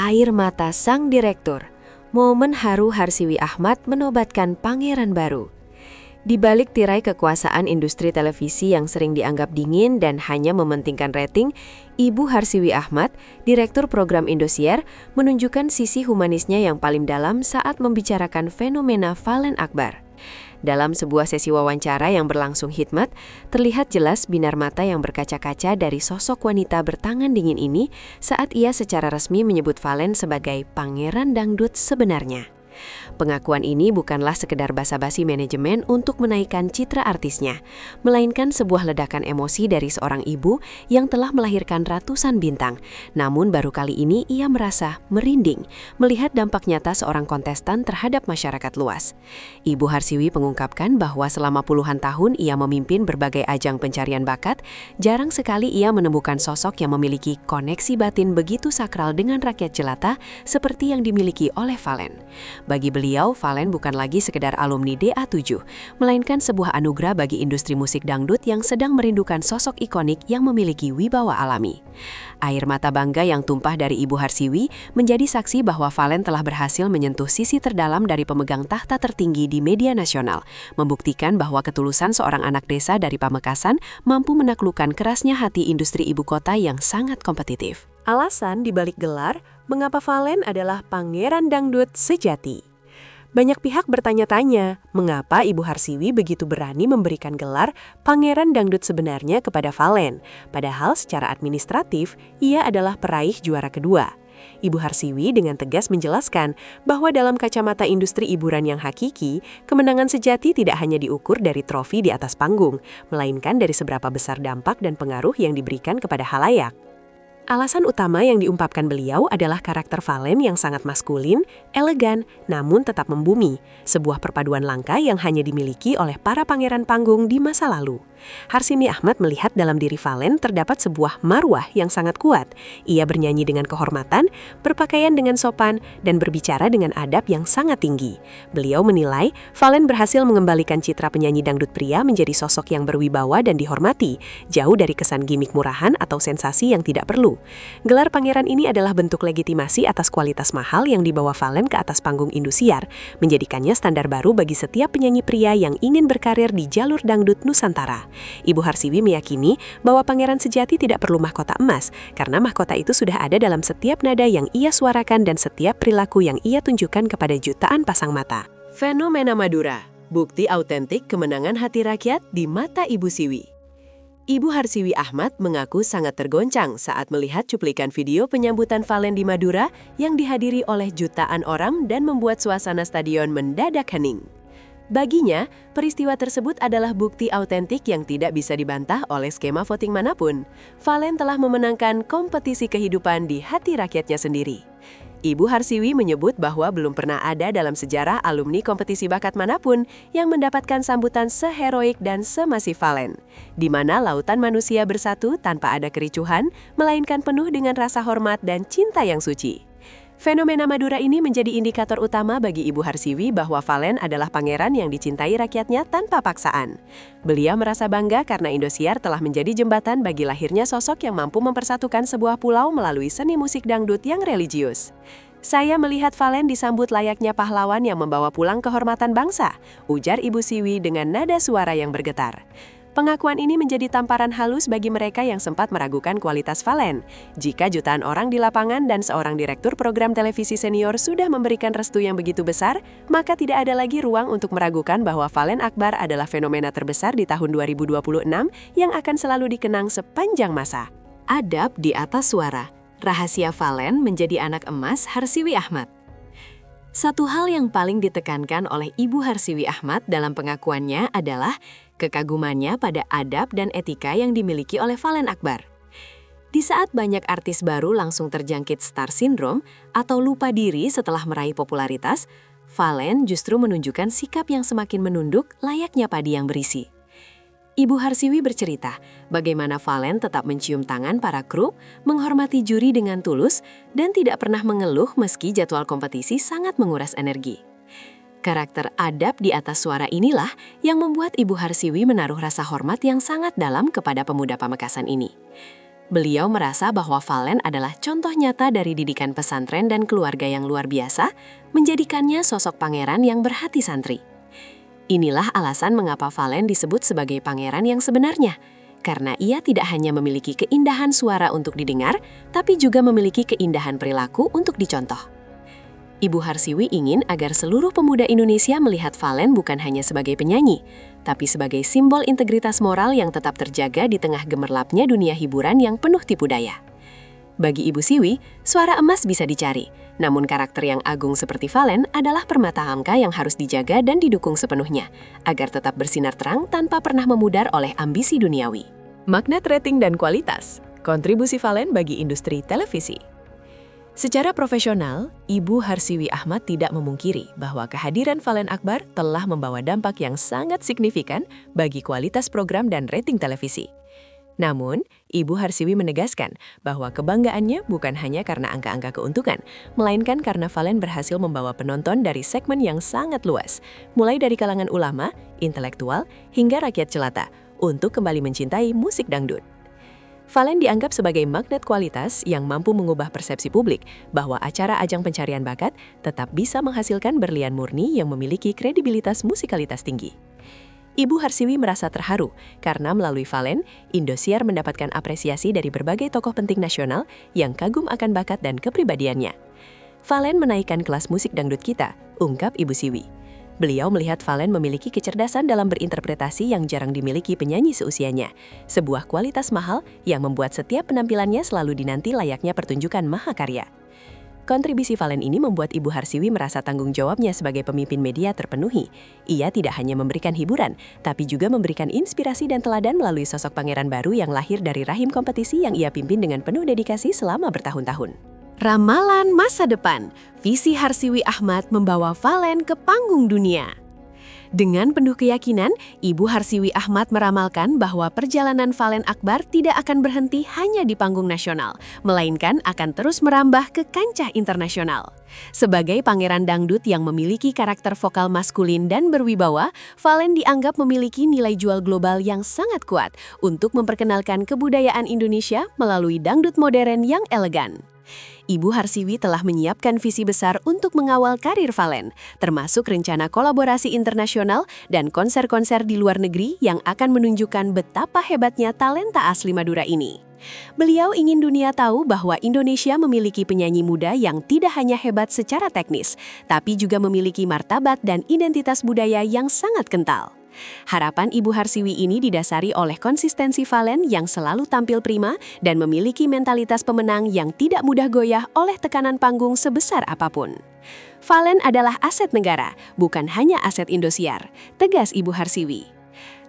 Air mata sang direktur. Momen haru Harsiwi Ahmad menobatkan pangeran baru. Di balik tirai kekuasaan industri televisi yang sering dianggap dingin dan hanya mementingkan rating, Ibu Harsiwi Ahmad, Direktur Program Indosiar, menunjukkan sisi humanisnya yang paling dalam saat membicarakan fenomena Valen Akbar. Dalam sebuah sesi wawancara yang berlangsung hikmat, terlihat jelas binar mata yang berkaca-kaca dari sosok wanita bertangan dingin ini saat ia secara resmi menyebut Valen sebagai pangeran dangdut sebenarnya. Pengakuan ini bukanlah sekedar basa-basi manajemen untuk menaikkan citra artisnya, melainkan sebuah ledakan emosi dari seorang ibu yang telah melahirkan ratusan bintang. Namun baru kali ini ia merasa merinding melihat dampak nyata seorang kontestan terhadap masyarakat luas. Ibu Harsiwi mengungkapkan bahwa selama puluhan tahun ia memimpin berbagai ajang pencarian bakat, jarang sekali ia menemukan sosok yang memiliki koneksi batin begitu sakral dengan rakyat jelata seperti yang dimiliki oleh Valen. Bagi beliau, Valen bukan lagi sekedar alumni DA7, melainkan sebuah anugerah bagi industri musik dangdut yang sedang merindukan sosok ikonik yang memiliki wibawa alami. Air mata bangga yang tumpah dari Ibu Harsiwi menjadi saksi bahwa Valen telah berhasil menyentuh sisi terdalam dari pemegang tahta tertinggi di media nasional, membuktikan bahwa ketulusan seorang anak desa dari Pamekasan mampu menaklukkan kerasnya hati industri ibu kota yang sangat kompetitif. Alasan dibalik gelar, mengapa Valen adalah pangeran dangdut sejati. Banyak pihak bertanya-tanya, mengapa Ibu Harsiwi begitu berani memberikan gelar pangeran dangdut sebenarnya kepada Valen, padahal secara administratif ia adalah peraih juara kedua. Ibu Harsiwi dengan tegas menjelaskan bahwa dalam kacamata industri hiburan yang hakiki, kemenangan sejati tidak hanya diukur dari trofi di atas panggung, melainkan dari seberapa besar dampak dan pengaruh yang diberikan kepada halayak. Alasan utama yang diungkapkan beliau adalah karakter Valen yang sangat maskulin, elegan, namun tetap membumi, sebuah perpaduan langka yang hanya dimiliki oleh para pangeran panggung di masa lalu. Harsiwi Ahmad melihat dalam diri Valen terdapat sebuah marwah yang sangat kuat. Ia bernyanyi dengan kehormatan, berpakaian dengan sopan, dan berbicara dengan adab yang sangat tinggi. Beliau menilai Valen berhasil mengembalikan citra penyanyi dangdut pria menjadi sosok yang berwibawa dan dihormati, jauh dari kesan gimik murahan atau sensasi yang tidak perlu. Gelar pangeran ini adalah bentuk legitimasi atas kualitas mahal yang dibawa Valen ke atas panggung Indosiar, menjadikannya standar baru bagi setiap penyanyi pria yang ingin berkarir di jalur dangdut Nusantara. Ibu Harsiwi meyakini bahwa pangeran sejati tidak perlu mahkota emas, karena mahkota itu sudah ada dalam setiap nada yang ia suarakan dan setiap perilaku yang ia tunjukkan kepada jutaan pasang mata. Fenomena Madura, bukti autentik kemenangan hati rakyat di mata Ibu Siwi. Ibu Harsiwi Ahmad mengaku sangat tergoncang saat melihat cuplikan video penyambutan Valen di Madura yang dihadiri oleh jutaan orang dan membuat suasana stadion mendadak hening. Baginya, peristiwa tersebut adalah bukti autentik yang tidak bisa dibantah oleh skema voting manapun. Valen telah memenangkan kompetisi kehidupan di hati rakyatnya sendiri. Ibu Harsiwi menyebut bahwa belum pernah ada dalam sejarah alumni kompetisi bakat manapun yang mendapatkan sambutan seheroik dan semasif Valen, di mana lautan manusia bersatu tanpa ada kericuhan, melainkan penuh dengan rasa hormat dan cinta yang suci. Fenomena Madura ini menjadi indikator utama bagi Ibu Harsiwi bahwa Valen adalah pangeran yang dicintai rakyatnya tanpa paksaan. Beliau merasa bangga karena Indosiar telah menjadi jembatan bagi lahirnya sosok yang mampu mempersatukan sebuah pulau melalui seni musik dangdut yang religius. Saya melihat Valen disambut layaknya pahlawan yang membawa pulang kehormatan bangsa, ujar Ibu Siwi dengan nada suara yang bergetar. Pengakuan ini menjadi tamparan halus bagi mereka yang sempat meragukan kualitas Valen. Jika jutaan orang di lapangan dan seorang direktur program televisi senior sudah memberikan restu yang begitu besar, maka tidak ada lagi ruang untuk meragukan bahwa Valen Akbar adalah fenomena terbesar di tahun 2026 yang akan selalu dikenang sepanjang masa. Adab di atas suara. Rahasia Valen menjadi anak emas Harsiwi Ahmad. Satu hal yang paling ditekankan oleh Ibu Harsiwi Ahmad dalam pengakuannya adalah kekagumannya pada adab dan etika yang dimiliki oleh Valen Akbar. Di saat banyak artis baru langsung terjangkit star syndrome atau lupa diri setelah meraih popularitas, Valen justru menunjukkan sikap yang semakin menunduk layaknya padi yang berisi. Ibu Harsiwi bercerita bagaimana Valen tetap mencium tangan para kru, menghormati juri dengan tulus, dan tidak pernah mengeluh meski jadwal kompetisi sangat menguras energi. Karakter adab di atas suara inilah yang membuat Ibu Harsiwi menaruh rasa hormat yang sangat dalam kepada pemuda Pamekasan ini. Beliau merasa bahwa Valen adalah contoh nyata dari didikan pesantren dan keluarga yang luar biasa, menjadikannya sosok pangeran yang berhati santri. Inilah alasan mengapa Valen disebut sebagai pangeran yang sebenarnya, karena ia tidak hanya memiliki keindahan suara untuk didengar, tapi juga memiliki keindahan perilaku untuk dicontoh. Ibu Harsiwi ingin agar seluruh pemuda Indonesia melihat Valen bukan hanya sebagai penyanyi, tapi sebagai simbol integritas moral yang tetap terjaga di tengah gemerlapnya dunia hiburan yang penuh tipu daya. Bagi Ibu Siwi, suara emas bisa dicari, namun karakter yang agung seperti Valen adalah permata hamka yang harus dijaga dan didukung sepenuhnya, agar tetap bersinar terang tanpa pernah memudar oleh ambisi duniawi. Magnet rating dan kualitas, kontribusi Valen bagi industri televisi. Secara profesional, Ibu Harsiwi Ahmad tidak memungkiri bahwa kehadiran Valen Akbar telah membawa dampak yang sangat signifikan bagi kualitas program dan rating televisi. Namun, Ibu Harsiwi menegaskan bahwa kebanggaannya bukan hanya karena angka-angka keuntungan, melainkan karena Valen berhasil membawa penonton dari segmen yang sangat luas, mulai dari kalangan ulama, intelektual, hingga rakyat jelata, untuk kembali mencintai musik dangdut. Valen dianggap sebagai magnet kualitas yang mampu mengubah persepsi publik bahwa acara ajang pencarian bakat tetap bisa menghasilkan berlian murni yang memiliki kredibilitas musikalitas tinggi. Ibu Harsiwi merasa terharu karena melalui Valen, Indosiar mendapatkan apresiasi dari berbagai tokoh penting nasional yang kagum akan bakat dan kepribadiannya. Valen menaikkan kelas musik dangdut kita, ungkap Ibu Siwi. Beliau melihat Valen memiliki kecerdasan dalam berinterpretasi yang jarang dimiliki penyanyi seusianya, sebuah kualitas mahal yang membuat setiap penampilannya selalu dinanti layaknya pertunjukan mahakarya. Kontribusi Valen ini membuat Ibu Harsiwi merasa tanggung jawabnya sebagai pemimpin media terpenuhi. Ia tidak hanya memberikan hiburan, tapi juga memberikan inspirasi dan teladan melalui sosok pangeran baru yang lahir dari rahim kompetisi yang ia pimpin dengan penuh dedikasi selama bertahun-tahun. Ramalan masa depan, visi Harsiwi Ahmad membawa Valen ke panggung dunia. Dengan penuh keyakinan, Ibu Harsiwi Ahmad meramalkan bahwa perjalanan Valen Akbar tidak akan berhenti hanya di panggung nasional, melainkan akan terus merambah ke kancah internasional. Sebagai pangeran dangdut yang memiliki karakter vokal maskulin dan berwibawa, Valen dianggap memiliki nilai jual global yang sangat kuat untuk memperkenalkan kebudayaan Indonesia melalui dangdut modern yang elegan. Ibu Harsiwi telah menyiapkan visi besar untuk mengawal karir Valen, termasuk rencana kolaborasi internasional dan konser-konser di luar negeri yang akan menunjukkan betapa hebatnya talenta asli Madura ini. Beliau ingin dunia tahu bahwa Indonesia memiliki penyanyi muda yang tidak hanya hebat secara teknis, tapi juga memiliki martabat dan identitas budaya yang sangat kental. Harapan Ibu Harsiwi ini didasari oleh konsistensi Valen yang selalu tampil prima dan memiliki mentalitas pemenang yang tidak mudah goyah oleh tekanan panggung sebesar apapun. Valen adalah aset negara, bukan hanya aset Indosiar, tegas Ibu Harsiwi.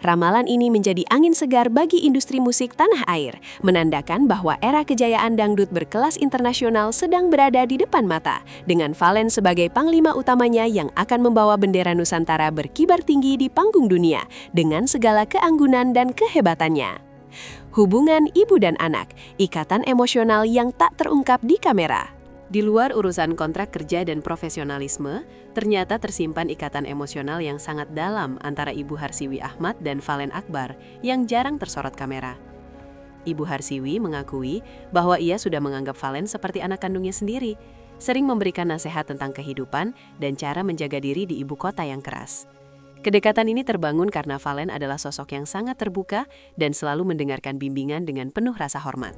Ramalan ini menjadi angin segar bagi industri musik tanah air, menandakan bahwa era kejayaan dangdut berkelas internasional sedang berada di depan mata, dengan Valen sebagai panglima utamanya yang akan membawa bendera Nusantara berkibar tinggi di panggung dunia, dengan segala keanggunan dan kehebatannya. Hubungan ibu dan anak, ikatan emosional yang tak terungkap di kamera. Di luar urusan kontrak kerja dan profesionalisme, ternyata tersimpan ikatan emosional yang sangat dalam antara Ibu Harsiwi Ahmad dan Valen Akbar yang jarang tersorot kamera. Ibu Harsiwi mengakui bahwa ia sudah menganggap Valen seperti anak kandungnya sendiri, sering memberikan nasihat tentang kehidupan dan cara menjaga diri di ibu kota yang keras. Kedekatan ini terbangun karena Valen adalah sosok yang sangat terbuka dan selalu mendengarkan bimbingan dengan penuh rasa hormat.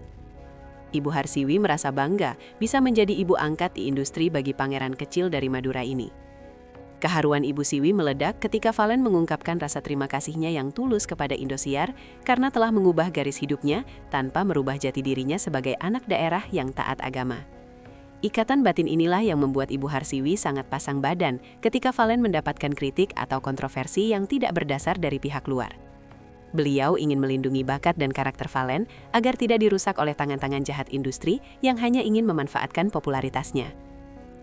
Ibu Harsiwi merasa bangga bisa menjadi ibu angkat di industri bagi pangeran kecil dari Madura ini. Keharuan Ibu Siwi meledak ketika Valen mengungkapkan rasa terima kasihnya yang tulus kepada Indosiar karena telah mengubah garis hidupnya tanpa merubah jati dirinya sebagai anak daerah yang taat agama. Ikatan batin inilah yang membuat Ibu Harsiwi sangat pasang badan ketika Valen mendapatkan kritik atau kontroversi yang tidak berdasar dari pihak luar. Beliau ingin melindungi bakat dan karakter Valen agar tidak dirusak oleh tangan-tangan jahat industri yang hanya ingin memanfaatkan popularitasnya.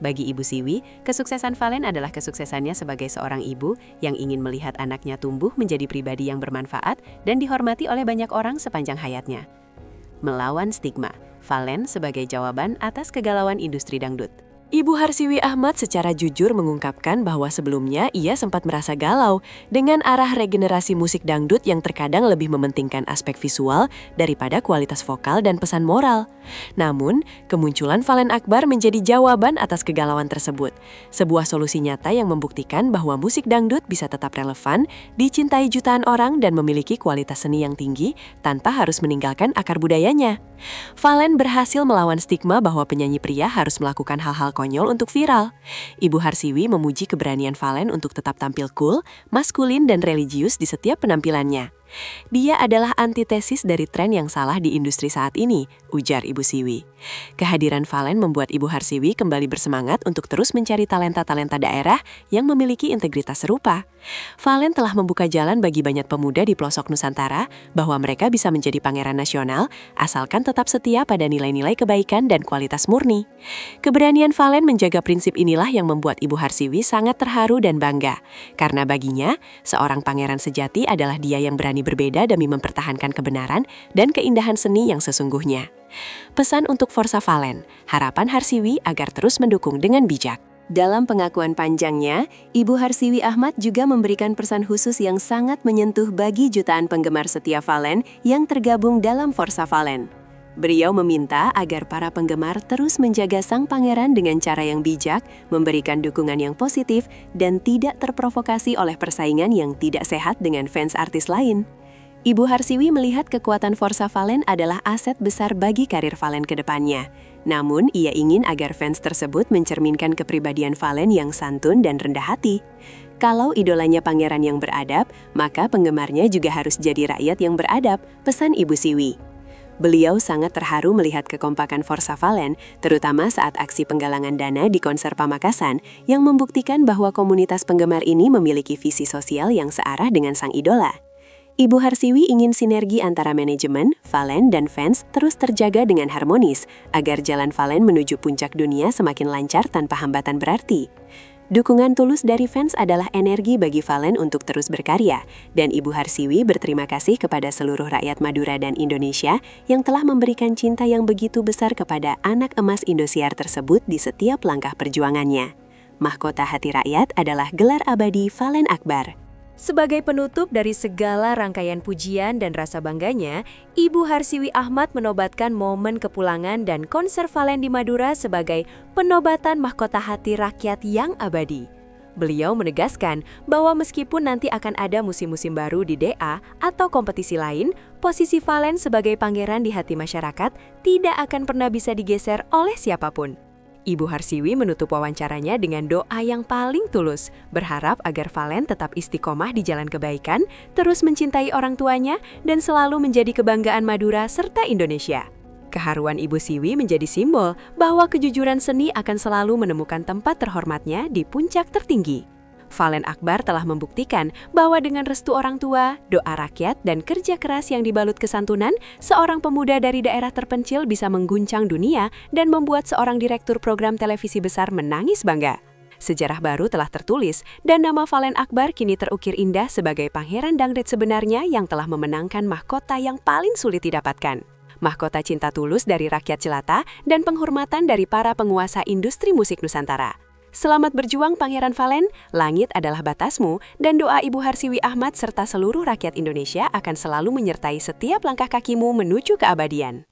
Bagi Ibu Siwi, kesuksesan Valen adalah kesuksesannya sebagai seorang ibu yang ingin melihat anaknya tumbuh menjadi pribadi yang bermanfaat dan dihormati oleh banyak orang sepanjang hayatnya. Melawan stigma, Valen sebagai jawaban atas kegalauan industri dangdut. Ibu Harsiwi Ahmad secara jujur mengungkapkan bahwa sebelumnya ia sempat merasa galau dengan arah regenerasi musik dangdut yang terkadang lebih mementingkan aspek visual daripada kualitas vokal dan pesan moral. Namun, kemunculan Valen Akbar menjadi jawaban atas kegalauan tersebut. Sebuah solusi nyata yang membuktikan bahwa musik dangdut bisa tetap relevan, dicintai jutaan orang dan memiliki kualitas seni yang tinggi tanpa harus meninggalkan akar budayanya. Valen berhasil melawan stigma bahwa penyanyi pria harus melakukan hal-hal konyol untuk viral. Ibu Harsiwi memuji keberanian Valen untuk tetap tampil cool, maskulin, dan religius di setiap penampilannya. Dia adalah antitesis dari tren yang salah di industri saat ini, ujar Ibu Siwi. Kehadiran Valen membuat Ibu Harsiwi kembali bersemangat untuk terus mencari talenta-talenta daerah yang memiliki integritas serupa. Valen telah membuka jalan bagi banyak pemuda di pelosok Nusantara bahwa mereka bisa menjadi pangeran nasional asalkan tetap setia pada nilai-nilai kebaikan dan kualitas murni. Keberanian Valen menjaga prinsip inilah yang membuat Ibu Harsiwi sangat terharu dan bangga. Karena baginya, seorang pangeran sejati adalah dia yang berani berbeda demi mempertahankan kebenaran dan keindahan seni yang sesungguhnya. Pesan untuk Forsa Valen, harapan Harsiwi agar terus mendukung dengan bijak. Dalam pengakuan panjangnya, Ibu Harsiwi Ahmad juga memberikan pesan khusus yang sangat menyentuh bagi jutaan penggemar setia Valen yang tergabung dalam Forsa Valen. Beliau meminta agar para penggemar terus menjaga sang pangeran dengan cara yang bijak, memberikan dukungan yang positif, dan tidak terprovokasi oleh persaingan yang tidak sehat dengan fans artis lain. Ibu Harsiwi melihat kekuatan Forsa Valen adalah aset besar bagi karir Valen ke depannya. Namun, ia ingin agar fans tersebut mencerminkan kepribadian Valen yang santun dan rendah hati. Kalau idolanya pangeran yang beradab, maka penggemarnya juga harus jadi rakyat yang beradab, pesan Ibu Siwi. Beliau sangat terharu melihat kekompakan Forsa Valen, terutama saat aksi penggalangan dana di konser Pamekasan, yang membuktikan bahwa komunitas penggemar ini memiliki visi sosial yang searah dengan sang idola. Ibu Harsiwi ingin sinergi antara manajemen, Valen, dan fans terus terjaga dengan harmonis, agar jalan Valen menuju puncak dunia semakin lancar tanpa hambatan berarti. Dukungan tulus dari fans adalah energi bagi Valen untuk terus berkarya, dan Ibu Harsiwi berterima kasih kepada seluruh rakyat Madura dan Indonesia yang telah memberikan cinta yang begitu besar kepada anak emas Indosiar tersebut di setiap langkah perjuangannya. Mahkota hati rakyat adalah gelar abadi Valen Akbar. Sebagai penutup dari segala rangkaian pujian dan rasa bangganya, Ibu Harsiwi Ahmad menobatkan momen kepulangan dan konser Valen di Madura sebagai penobatan mahkota hati rakyat yang abadi. Beliau menegaskan bahwa meskipun nanti akan ada musim-musim baru di DA atau kompetisi lain, posisi Valen sebagai pangeran di hati masyarakat tidak akan pernah bisa digeser oleh siapapun. Ibu Harsiwi menutup wawancaranya dengan doa yang paling tulus, berharap agar Valen tetap istiqomah di jalan kebaikan, terus mencintai orang tuanya, dan selalu menjadi kebanggaan Madura serta Indonesia. Keharuan Ibu Siwi menjadi simbol bahwa kejujuran seni akan selalu menemukan tempat terhormatnya di puncak tertinggi. Valen Akbar telah membuktikan bahwa dengan restu orang tua, doa rakyat, dan kerja keras yang dibalut kesantunan, seorang pemuda dari daerah terpencil bisa mengguncang dunia dan membuat seorang direktur program televisi besar menangis bangga. Sejarah baru telah tertulis, dan nama Valen Akbar kini terukir indah sebagai pangeran dangdut sebenarnya yang telah memenangkan mahkota yang paling sulit didapatkan. Mahkota cinta tulus dari rakyat jelata dan penghormatan dari para penguasa industri musik Nusantara. Selamat berjuang Pangeran Valen, langit adalah batasmu, dan doa Ibu Harsiwi Ahmad serta seluruh rakyat Indonesia akan selalu menyertai setiap langkah kakimu menuju keabadian.